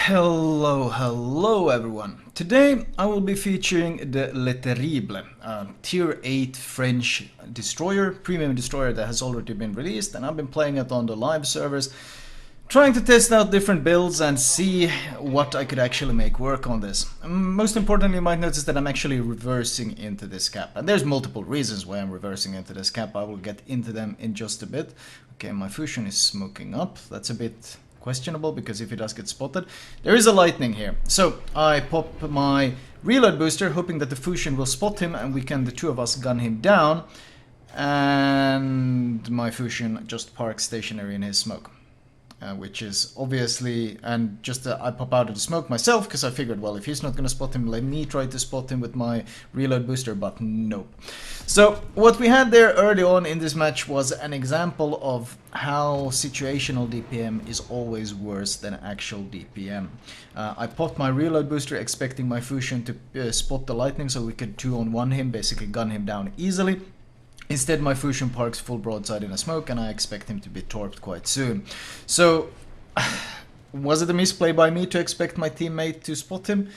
Hello everyone. Today I will be featuring the Le Terrible, tier 8 French destroyer, premium destroyer that has already been released, and I've been playing it on the live servers, trying to test out different builds and see what I could actually make work on this. Most importantly, you might notice that I'm actually reversing into this cap, and there's multiple reasons why I'm reversing into this cap. I will get into them in just a bit. Okay, my fusion is smoking up. That's a bit questionable because if he does get spotted, there is a lightning here. So I pop my reload booster, hoping that the fusion will spot him and the two of us gun him down. And my fusion just parks stationary in his smoke. Which is obviously, and just I pop out of the smoke myself because I figured, well, if he's not going to spot him, let me try to spot him with my reload booster, but nope. So what we had there early on in this match was an example of how situational DPM is always worse than actual DPM. I popped my reload booster expecting my fusion to spot the lightning so we could 2-on-1 him, basically gun him down easily. Instead, my fusion parks full broadside in a smoke, and I expect him to be torped quite soon. So, was it a misplay by me to expect my teammate to spot him?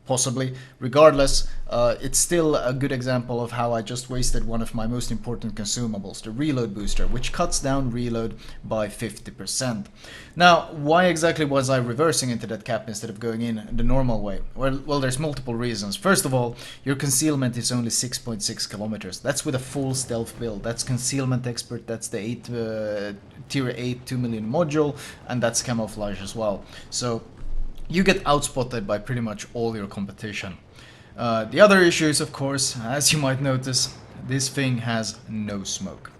Possibly. Regardless, it's still a good example of how I just wasted one of my most important consumables, the reload booster, which cuts down reload by 50%. Now, why exactly was I reversing into that cap instead of going in the normal way? Well, there's multiple reasons. First of all, your concealment is only 6.6 kilometers. That's with a full stealth build. That's concealment expert, that's the tier 8 2 million module, and that's camouflage as well. So you get outspotted by pretty much all your competition. The other issue is, of course, as you might notice, this thing has no smoke.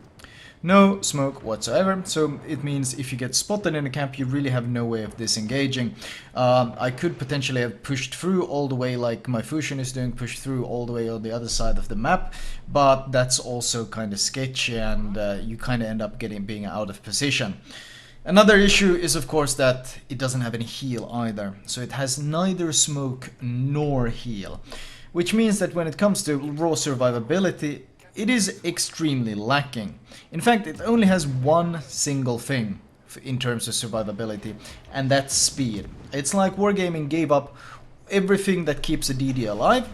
No smoke whatsoever, so it means if you get spotted in a camp, you really have no way of disengaging. I could potentially have pushed through all the way like my fusion is doing, pushed through all the way on the other side of the map, but that's also kind of sketchy, and you kind of end up being out of position. Another issue is, of course, that it doesn't have any heal either, so it has neither smoke nor heal, which means that when it comes to raw survivability, it is extremely lacking. In fact, it only has one single thing in terms of survivability, and that's speed. It's like Wargaming gave up everything that keeps a DD alive,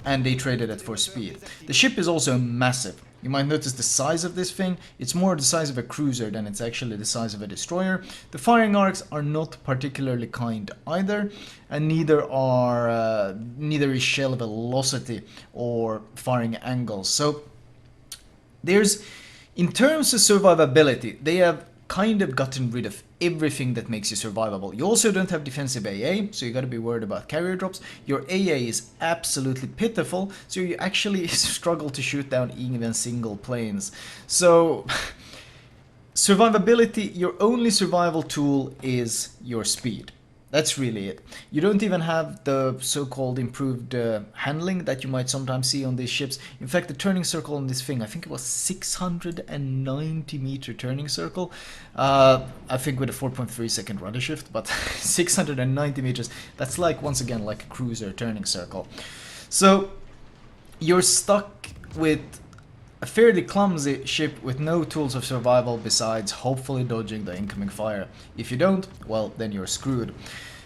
and they traded it for speed. The ship is also massive. You might notice the size of this thing. It's more the size of a cruiser than it's actually the size of a destroyer. The firing arcs are not particularly kind either, and neither is shell velocity or firing angles. So in terms of survivability, they have kind of gotten rid of everything that makes you survivable. You also don't have defensive AA, so you gotta be worried about carrier drops. Your AA is absolutely pitiful, so you actually struggle to shoot down even single planes. So, survivability, your only survival tool is your speed. That's really it. You don't even have the so-called improved handling that you might sometimes see on these ships. In fact, the turning circle on this thing, I think it was 690 meter turning circle. I think with a 4.3 second rudder shift, but 690 meters, that's like, once again, like a cruiser turning circle. So you're stuck with a fairly clumsy ship with no tools of survival besides hopefully dodging the incoming fire. If you don't, well, then you're screwed.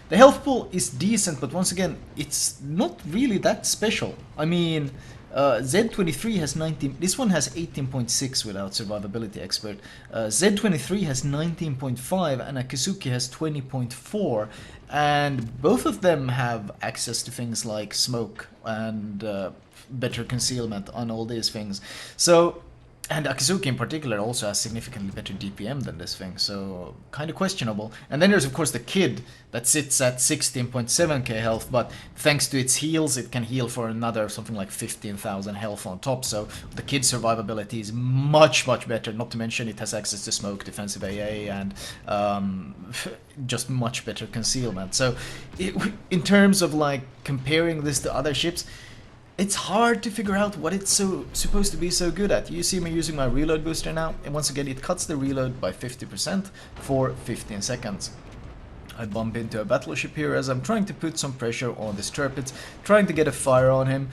The health pool is decent, but once again, it's not really that special. I mean, Z23 has 19, this one has 18.6 without survivability expert. Z23 has 19.5 and Akizuki has 20.4, and both of them have access to things like smoke and better concealment on all these things. So, and Akizuki in particular also has significantly better DPM than this thing, so kind of questionable. And then there's of course the Kid that sits at 16.7k health, but thanks to its heals, it can heal for another something like 15,000 health on top, so the Kid's survivability is much better, not to mention it has access to smoke, defensive AA, and just much better concealment. So in terms of like comparing this to other ships, it's hard to figure out what it's supposed to be so good at. You see me using my reload booster now, and once again it cuts the reload by 50% for 15 seconds. I bump into a battleship here as I'm trying to put some pressure on this Torpedo, trying to get a fire on him.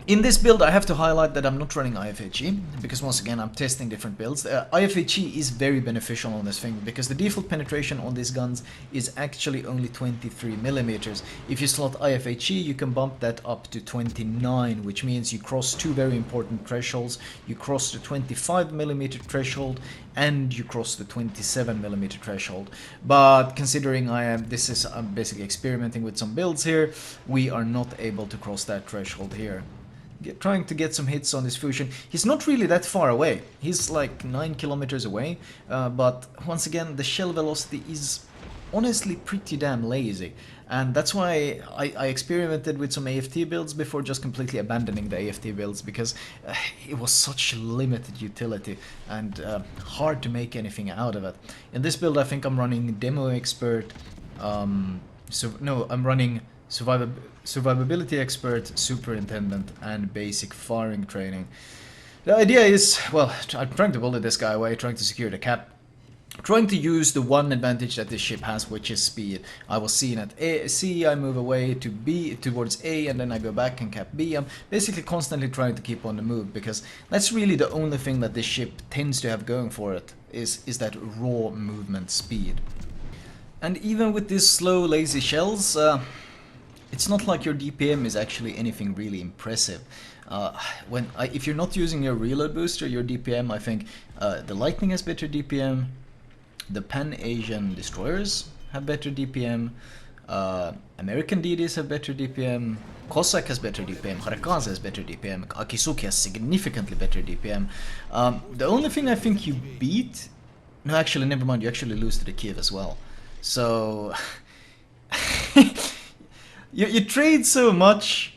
In this build, I have to highlight that I'm not running IFHE, because once again, I'm testing different builds. IFHE is very beneficial on this thing, because the default penetration on these guns is actually only 23 millimeters. If you slot IFHE, you can bump that up to 29, which means you cross two very important thresholds. You cross the 25 millimeter threshold, and you cross the 27 millimeter threshold. But considering I'm basically experimenting with some builds here, we are not able to cross that threshold here. Trying to get some hits on this fusion. He's not really that far away. He's like 9 kilometers away, but once again, the shell velocity is honestly pretty damn lazy. And that's why I experimented with some AFT builds before just completely abandoning the AFT builds, because it was such limited utility and hard to make anything out of it. In this build, I think I'm running Demo Expert, I'm running Survivability Expert, Superintendent, and Basic Firing Training. The idea is, well, I'm trying to bully this guy away, trying to secure the cap. Trying to use the one advantage that this ship has, which is speed. I was seen at C, I move away to B, towards A, and then I go back and cap B. I'm basically constantly trying to keep on the move, because that's really the only thing that this ship tends to have going for it, is that raw movement speed. And even with these slow, lazy shells, it's not like your DPM is actually anything really impressive. If you're not using your reload booster, your DPM, I think the Lightning has better DPM, the Pan-Asian destroyers have better DPM, American DDs have better DPM, Cossack has better DPM, Harakaze has better DPM, Akisuki has significantly better DPM. The only thing I think you beat... No, actually, never mind, you actually lose to the Kiev as well. So... you trade so much,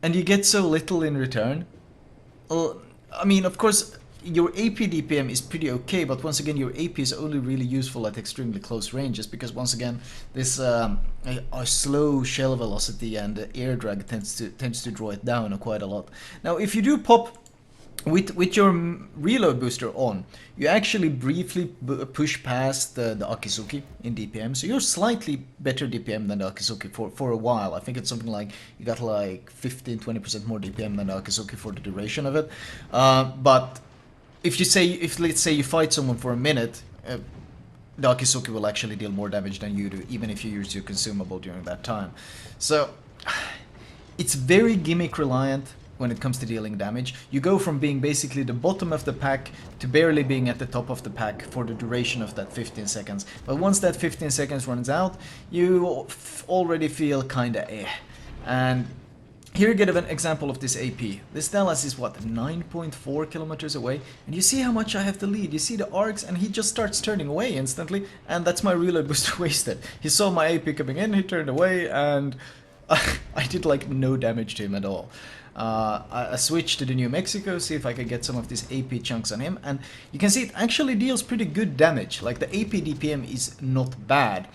and you get so little in return. I mean, of course, your AP DPM is pretty okay, but once again, your AP is only really useful at extremely close ranges, because once again, this a slow shell velocity and air drag tends to draw it down quite a lot. Now, if you do pop with your reload booster on, you actually briefly push past the Akisuki in DPM, so you're slightly better DPM than the Akisuki for a while. I think it's something like you got like 15-20% more DPM than the Akisuki for the duration of it. But if let's say you fight someone for a minute, the Akisuki will actually deal more damage than you do, even if you use your consumable during that time. So it's very gimmick reliant when it comes to dealing damage. You go from being basically the bottom of the pack to barely being at the top of the pack for the duration of that 15 seconds. But once that 15 seconds runs out, you already feel kinda eh. And here you get an example of this AP. This Dallas is what, 9.4 kilometers away? And you see how much I have to lead. You see the arcs, and he just starts turning away instantly, and that's my reload booster wasted. He saw my AP coming in, he turned away, and I did like no damage to him at all. I switched to the New Mexico, see if I could get some of these AP chunks on him, and you can see it actually deals pretty good damage. Like, the AP DPM is not bad.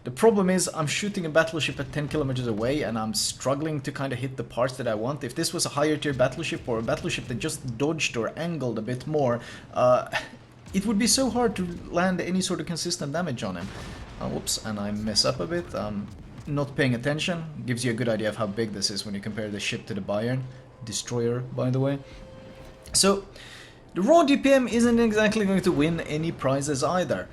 The problem is I'm shooting a battleship at 10 kilometers away, and I'm struggling to kind of hit the parts that I want. If this was a higher tier battleship, or a battleship that just dodged or angled a bit more, it would be so hard to land any sort of consistent damage on him. Whoops, and I mess up a bit. Not paying attention gives you a good idea of how big this is when you compare the ship to the Bayern destroyer, by the way. So the raw DPM isn't exactly going to win any prizes either.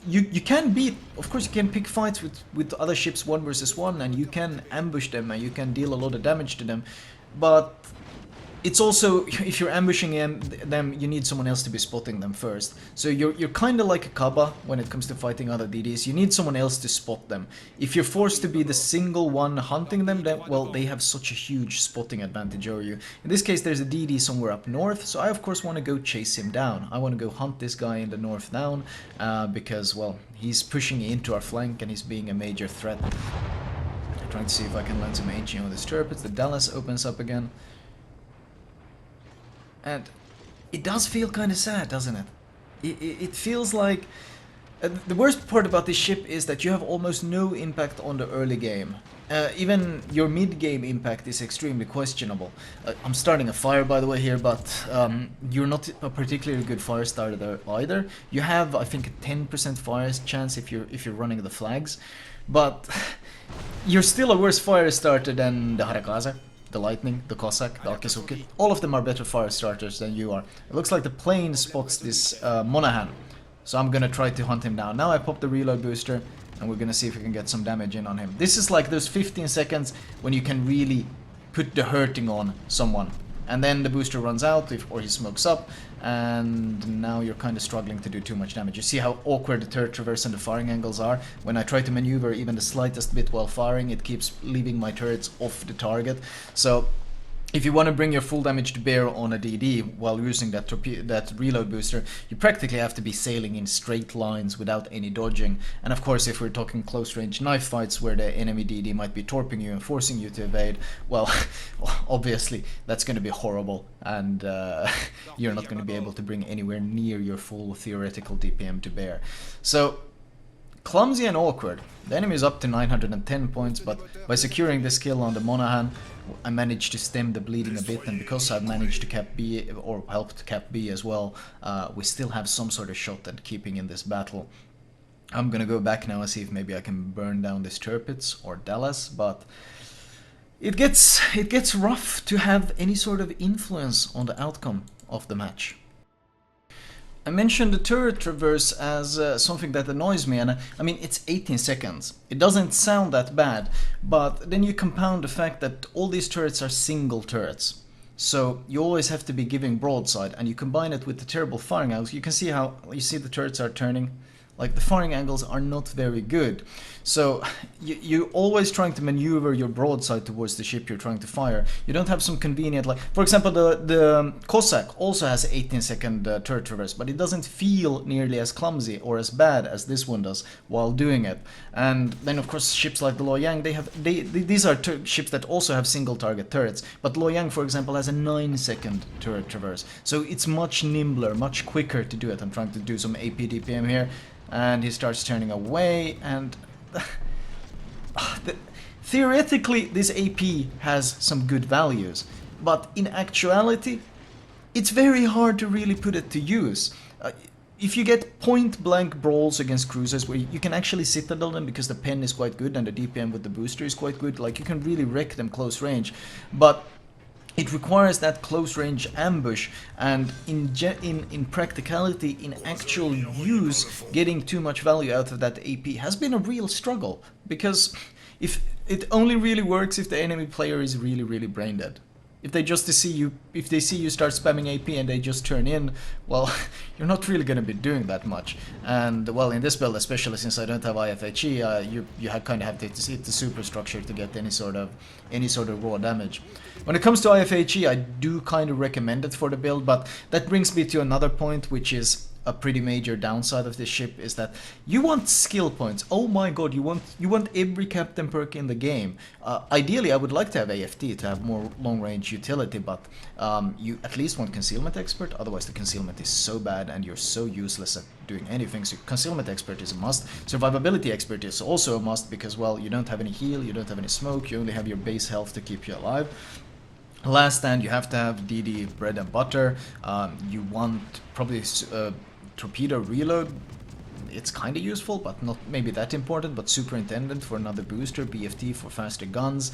You can beat, of course, you can pick fights with other ships 1 versus 1, and you can ambush them and you can deal a lot of damage to them, but it's also, if you're ambushing them, you need someone else to be spotting them first. So you're kind of like a Kaba when it comes to fighting other DDs. You need someone else to spot them. If you're forced to be the single one hunting them, then, well, they have such a huge spotting advantage over you. In this case, there's a DD somewhere up north, so I of course want to go chase him down. I want to go hunt this guy in the north down, because, well, he's pushing into our flank and he's being a major threat. I'm trying to see if I can land some HE on this turret. The Dallas opens up again. And it does feel kind of sad, doesn't it? It feels like... the worst part about this ship is that you have almost no impact on the early game. Even your mid-game impact is extremely questionable. I'm starting a fire, by the way, here, but you're not a particularly good fire starter there either. You have, I think, a 10% fire chance if you're running the flags, but you're still a worse fire starter than the Harakaze. the Lightning, the Cossack, the Akizuki. All of them are better fire starters than you are. It looks like the plane spots this Monaghan. So I'm gonna try to hunt him down. Now I pop the reload booster, and we're gonna see if we can get some damage in on him. This is like those 15 seconds when you can really put the hurting on someone. And then the booster runs out, or he smokes up, and now you're kind of struggling to do too much damage. You see how awkward the turret traverse and the firing angles are? When I try to maneuver even the slightest bit while firing, it keeps leaving my turrets off the target. So if you want to bring your full damage to bear on a DD while using that reload booster, you practically have to be sailing in straight lines without any dodging. And of course, if we're talking close range knife fights where the enemy DD might be torping you and forcing you to evade, well, obviously that's going to be horrible, and you're not going to be able to bring anywhere near your full theoretical DPM to bear. So clumsy and awkward. The enemy is up to 910 points, but by securing this kill on the Monaghan, I managed to stem the bleeding a bit, and because I've managed to cap B, or helped cap B as well, we still have some sort of shot at keeping in this battle. I'm gonna go back now and see if maybe I can burn down this Tirpitz or Dallas, but it gets rough to have any sort of influence on the outcome of the match. I mentioned the turret traverse as something that annoys me, and I mean, it's 18 seconds. It doesn't sound that bad, but then you compound the fact that all these turrets are single turrets. So you always have to be giving broadside, and you combine it with the terrible firing angles. You can see how, you see the turrets are turning. Like, the firing angles are not very good. So you're always trying to maneuver your broadside towards the ship you're trying to fire. You don't have some convenient, like, for example, the Cossack also has 18-second turret traverse, but it doesn't feel nearly as clumsy or as bad as this one does while doing it. And then, of course, ships like the Luoyang, these are ships that also have single target turrets. But Luoyang, for example, has a 9-second turret traverse. So it's much nimbler, much quicker to do it. I'm trying to do some AP DPM here. And he starts turning away, and theoretically this AP has some good values, but in actuality it's very hard to really put it to use. If you get point-blank brawls against cruisers where you can actually citadel them because the pen is quite good and the DPM with the booster is quite good, like, you can really wreck them close range, but it requires that close range ambush, and in practicality, in actual use, getting too much value out of that AP has been a real struggle, because if it only really works if the enemy player is really brain dead. If they see you start spamming AP and they just turn in, well, you're not really going to be doing that much. And well, in this build, especially since I don't have IFHE, you kind of have to hit the superstructure to get any sort of raw damage. When it comes to IFHE, I do kind of recommend it for the build, but that brings me to another point, which is a pretty major downside of this ship, is that you want skill points. Oh my god, you want every captain perk in the game. Ideally, I would like to have AFT to have more long-range utility, but you at least want concealment expert. Otherwise, the concealment is so bad and you're so useless at doing anything. So concealment expert is a must. Survivability expert is also a must because, well, you don't have any heal, you don't have any smoke, you only have your base health to keep you alive. Last stand, you have to have DD bread and butter. You want probably Torpedo reload. It's kind of useful, but not maybe that important. But Superintendent for another booster, BFT for faster guns,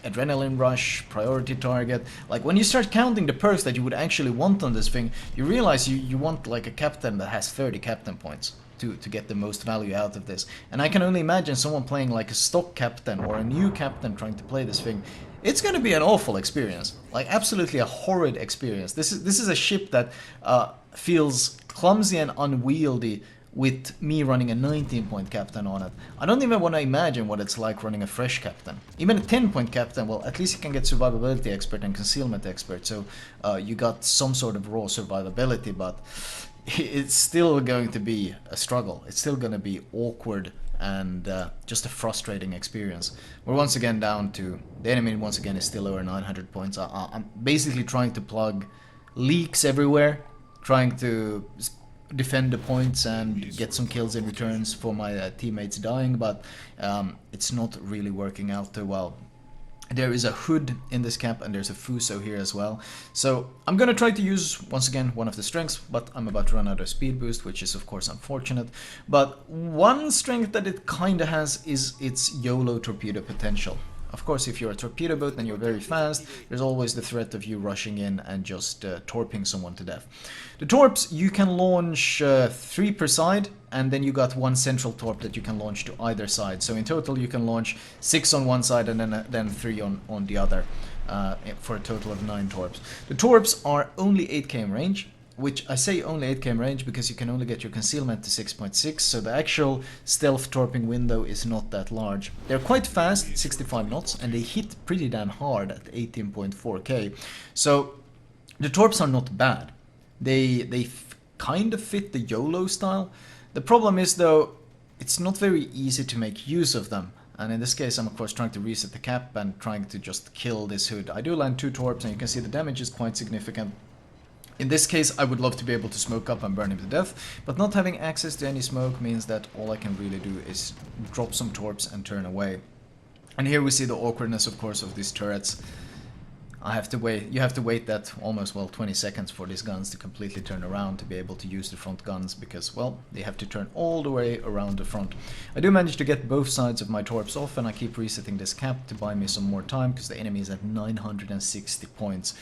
Adrenaline Rush, Priority Target. Like, when you start counting the perks that you would actually want on this thing, you realize you want like a captain that has 30 captain points to get the most value out of this. And I can only imagine someone playing like a stock captain or a new captain trying to play this thing. It's going to be an awful experience, like absolutely a horrid experience. This is a ship that feels clumsy and unwieldy with me running a 19-point captain on it. I don't even want to imagine what it's like running a fresh captain. Even a 10-point captain, well, at least you can get survivability expert and concealment expert, so you got some sort of raw survivability, but it's still going to be a struggle. It's still going to be awkward and just a frustrating experience. We're once again down to, the enemy once again is still over 900 points. I'm basically trying to plug leaks everywhere, trying to defend the points and get some kills in returns for my teammates dying, but it's not really working out too well. There is a hood in this cap and there's a Fuso here as well. So I'm gonna try to use, once again, one of the strengths, but I'm about to run out of speed boost, which is of course unfortunate. But one strength that it kinda has is its YOLO torpedo potential. Of course, if you're a torpedo boat and you're very fast, there's always the threat of you rushing in and just torping someone to death. The torps, you can launch 3 per side, and then you got 1 central torp that you can launch to either side. So in total, you can launch 6 on one side and then 3 on the other, for a total of 9 torps. The torps are only 8 km range, which I say only 8 km range because you can only get your concealment to 6.6, so the actual stealth torping window is not that large. They're quite fast, 65 knots, and they hit pretty damn hard at 18.4k. So the torps are not bad. They kind of fit the YOLO style. The problem is, though, it's not very easy to make use of them. And in this case, I'm of course trying to reset the cap and trying to just kill this hood. I do land 2 torps, and you can see the damage is quite significant. In this case, I would love to be able to smoke up and burn him to death, but not having access to any smoke means that all I can really do is drop some torps and turn away. And here we see the awkwardness, of course, of these turrets. I have to wait. You have to wait that almost, well, 20 seconds for these guns to completely turn around to be able to use the front guns, because, well, they have to turn all the way around the front. I do manage to get both sides of my torps off, and I keep resetting this cap to buy me some more time because the enemy is at 960 points.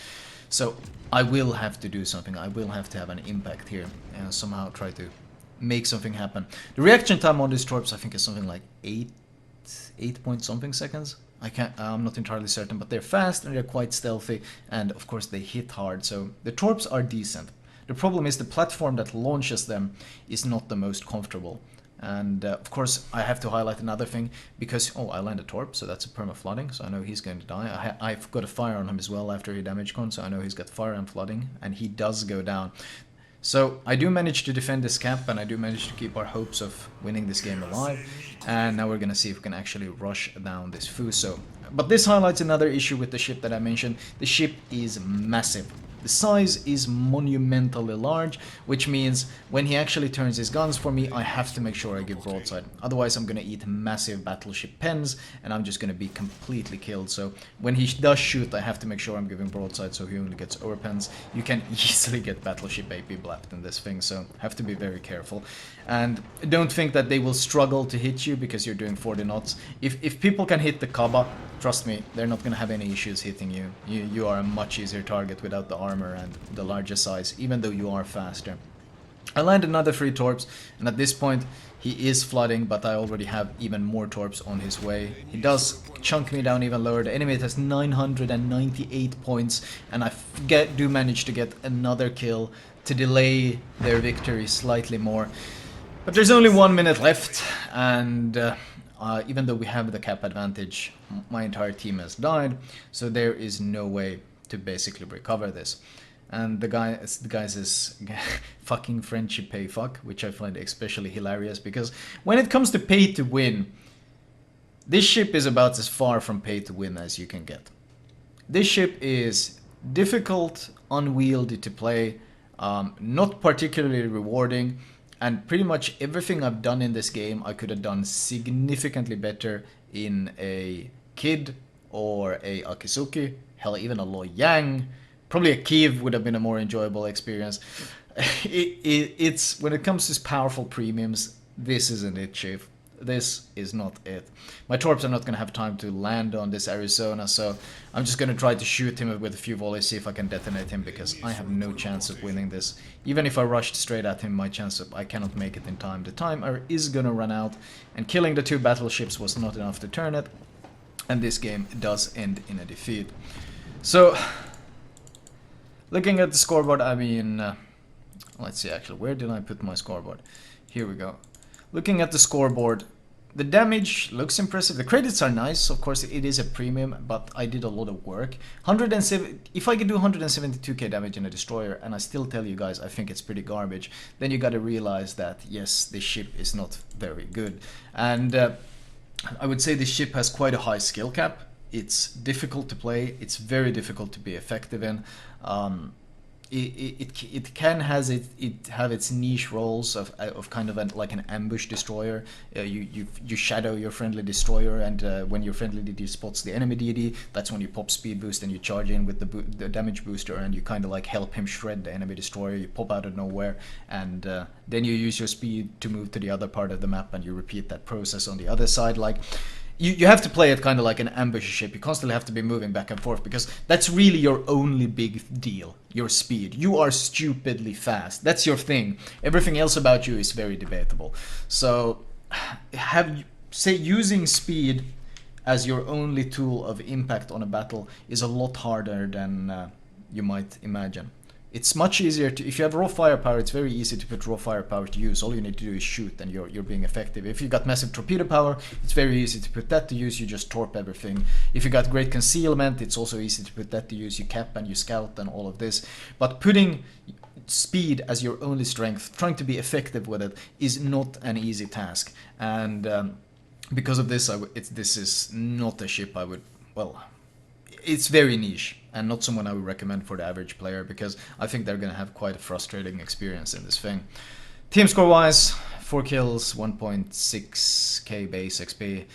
So I will have to do something. I will have to have an impact here and somehow try to make something happen. The reaction time on these torps, I think, is something like 8 point something seconds. I'm not entirely certain, but they're fast and they're quite stealthy, and of course they hit hard, so the torps are decent. The problem is the platform that launches them is not the most comfortable. And of course I have to highlight another thing, because I land a torp, so that's a perma flooding, so I know he's going to die. I've got a fire on him as well after he damage con, so I know he's got fire and flooding, and he does go down. So I do manage to defend this cap, and I do manage to keep our hopes of winning this game alive. And now we're gonna see if we can actually rush down this Fuso. But this highlights another issue with the ship that I mentioned. The ship is massive. The size is monumentally large, which means when he actually turns his guns for me, I have to make sure I give broadside. Otherwise I'm gonna eat massive battleship pens, and I'm just gonna be completely killed. So when he does shoot, I have to make sure I'm giving broadside, so he only gets overpens. You can easily get battleship AP blapped in this thing, so have to be very careful. And don't think that they will struggle to hit you because you're doing 40 knots. If people can hit the Kaba, trust me, they're not gonna have any issues hitting you. You are a much easier target without the armor and the larger size, even though you are faster. I land another 3 torps, and at this point he is flooding, but I already have even more torps on his way. He does chunk me down even lower. The enemy has 998 points, and I do manage to get another kill to delay their victory slightly more. But there's only 1 minute left, and even though we have the cap advantage, my entire team has died, so there is no way to basically recover this. And the guys is fucking friendship pay fuck, which I find especially hilarious, because when it comes to pay to win, this ship is about as far from pay to win as you can get. This ship is difficult, unwieldy to play, not particularly rewarding, and pretty much everything I've done in this game I could have done significantly better in a Kid or a Akizuki, hell, even a Loy Yang. Probably a Kiev would have been a more enjoyable experience. It's when it comes to powerful premiums, this isn't it, Chief. This is not it. My torps are not going to have time to land on this Arizona, so I'm just going to try to shoot him with a few volleys, see if I can detonate him, because I have no chance of winning this. Even if I rushed straight at him, my chance of I cannot make it in time. The timer is going to run out, and killing the 2 battleships was not enough to turn it, and this game does end in a defeat. So, looking at the scoreboard, I mean, let's see actually, where did I put my scoreboard? Here we go. Looking at the scoreboard, the damage looks impressive. The credits are nice. Of course, it is a premium, but I did a lot of work. 107. If I could do 172k damage in a destroyer, and I still tell you guys I think it's pretty garbage, then you got to realize that yes, this ship is not very good. And I would say this ship has quite a high skill cap. It's difficult to play. It's very difficult to be effective in. It can have its niche roles of kind of like an ambush destroyer. You shadow your friendly destroyer, and when your friendly DD spots the enemy DD, that's when you pop speed boost and you charge in with the damage booster, and you kind of like help him shred the enemy destroyer. You pop out of nowhere, and then you use your speed to move to the other part of the map, and you repeat that process on the other side. Like, you have to play it kind of like an ambush ship. You constantly have to be moving back and forth because that's really your only big deal, your speed. You are stupidly fast. That's your thing. Everything else about you is very debatable. So using speed as your only tool of impact on a battle is a lot harder than you might imagine. It's much easier to, if you have raw firepower, it's very easy to put raw firepower to use. All you need to do is shoot and you're being effective. If you got massive torpedo power, it's very easy to put that to use. You just torp everything. If you got great concealment, it's also easy to put that to use. You cap and you scout and all of this. But putting speed as your only strength, trying to be effective with it, is not an easy task. And because of this, this is not a ship I would, well, it's very niche and not someone I would recommend for the average player because I think they're going to have quite a frustrating experience in this thing. Team score wise, 4 kills, 1.6k base XP.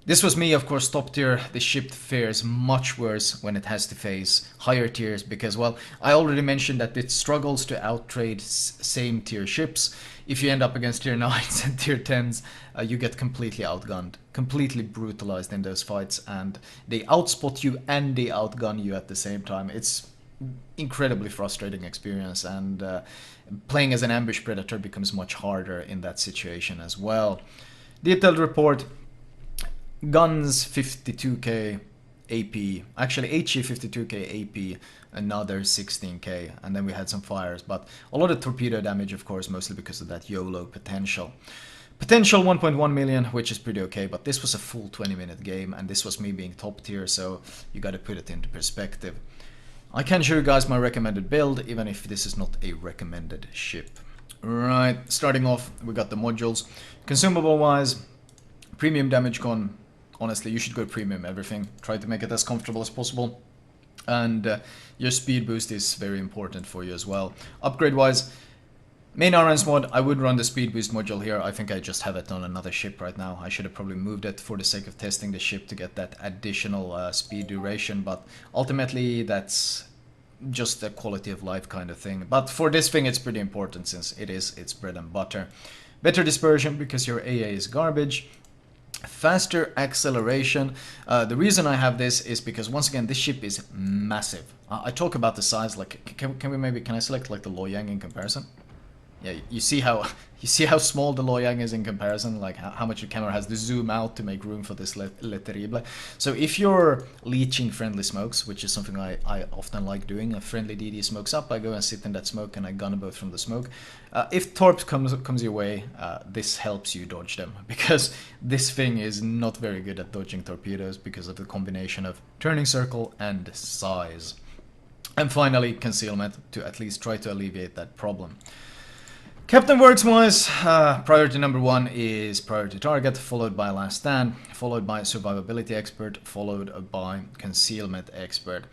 This was me, of course, top tier. The ship fares much worse when it has to face higher tiers because, well, I already mentioned that it struggles to outtrade same tier ships. If you end up against tier 9s and tier 10s, you get completely outgunned, completely brutalized in those fights, and they outspot you and they outgun you at the same time. It's incredibly frustrating experience, and playing as an ambush predator becomes much harder in that situation as well. Detailed report. Guns 52k AP, actually HE 52k AP, another 16k, and then we had some fires, but a lot of torpedo damage, of course, mostly because of that YOLO potential. Potential 1.1 million, which is pretty okay, but this was a full 20-minute game, and this was me being top tier, so you gotta put it into perspective. I can show you guys my recommended build, even if this is not a recommended ship. Right, starting off, we got the modules. Consumable-wise, premium damage con. Honestly, you should go premium everything. Try to make it as comfortable as possible. And your speed boost is very important for you as well. Upgrade-wise, main RN's mod, I would run the speed boost module here. I think I just have it on another ship right now. I should have probably moved it for the sake of testing the ship to get that additional speed duration. But ultimately, that's just a quality of life kind of thing. But for this thing, it's pretty important since it's bread and butter. Better dispersion because your AA is garbage. Faster acceleration. The reason I have this is because, once again, this ship is massive. I talk about the size, like, can I select like the Loyang in comparison? Yeah, you see how small the Loyang is in comparison, like how much your camera has to zoom out to make room for this Le Terrible. So if you're leeching friendly smokes, which is something I often like doing, a friendly DD smokes up, I go and sit in that smoke and I gun both from the smoke. If torps comes your way, this helps you dodge them, because this thing is not very good at dodging torpedoes because of the combination of turning circle and size. And finally, concealment, to at least try to alleviate that problem. Captain Works wise, priority number 1 is priority target, followed by last stand, followed by survivability expert, followed by concealment expert.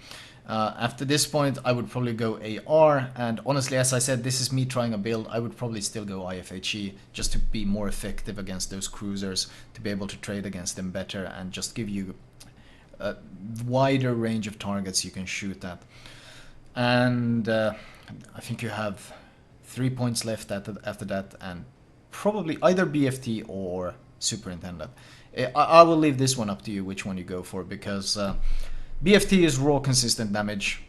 After this point, I would probably go AR, and honestly, as I said, this is me trying a build. I would probably still go IFHE just to be more effective against those cruisers, to be able to trade against them better, and just give you a wider range of targets you can shoot at. And I think you have 3 points left after that, and probably either BFT or Superintendent. I will leave this one up to you, which one you go for, because BFT is raw consistent damage,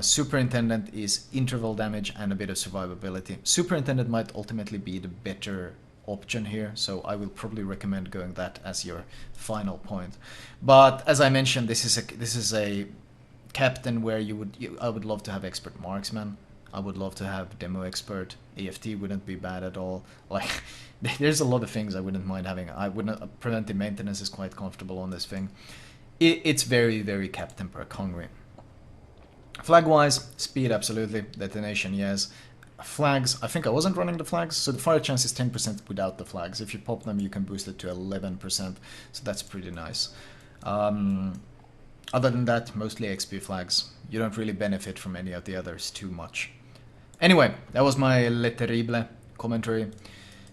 Superintendent is interval damage and a bit of survivability. Superintendent might ultimately be the better option here, so I will probably recommend going that as your final point. But as I mentioned, this is a captain where I would love to have expert marksman. I would love to have demo expert. AFT wouldn't be bad at all. Like, there's a lot of things I wouldn't mind having. Preventive maintenance is quite comfortable on this thing. It's very, very Captain Perk hungry. Flag wise, speed absolutely. Detonation, yes. Flags, I think I wasn't running the flags, so the fire chance is 10% without the flags. If you pop them, you can boost it to 11%, so that's pretty nice. Other than that, mostly XP flags. You don't really benefit from any of the others too much. Anyway, that was my Le Terrible commentary.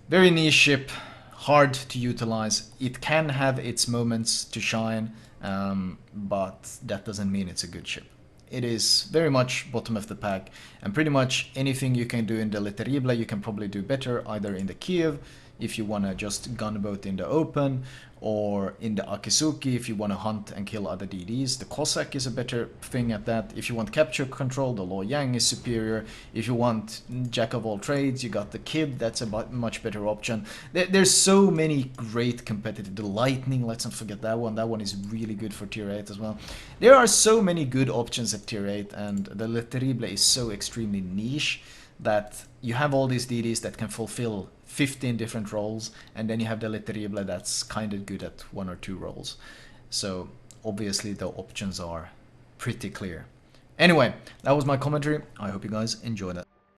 Very niche ship, hard to utilize. It can have its moments to shine, but that doesn't mean it's a good ship. It is very much bottom of the pack, and pretty much anything you can do in the Le Terrible you can probably do better, either in the Kiev, if you want to just gunboat in the open, or in the Akizuki if you want to hunt and kill other DDs. The Cossack is a better thing at that. If you want capture control, the Luo Yang is superior. If you want jack of all trades, you got the Kib, that's a much better option. There's so many great competitive. The Lightning, let's not forget that one. That one is really good for tier 8 as well. There are so many good options at tier 8, and the Le Terrible is so extremely niche that you have all these DDs that can fulfill 15 different roles, and then you have the Le Terrible that's kind of good at 1 or 2 roles. So obviously the options are pretty clear. Anyway, that was my commentary. I hope you guys enjoyed it.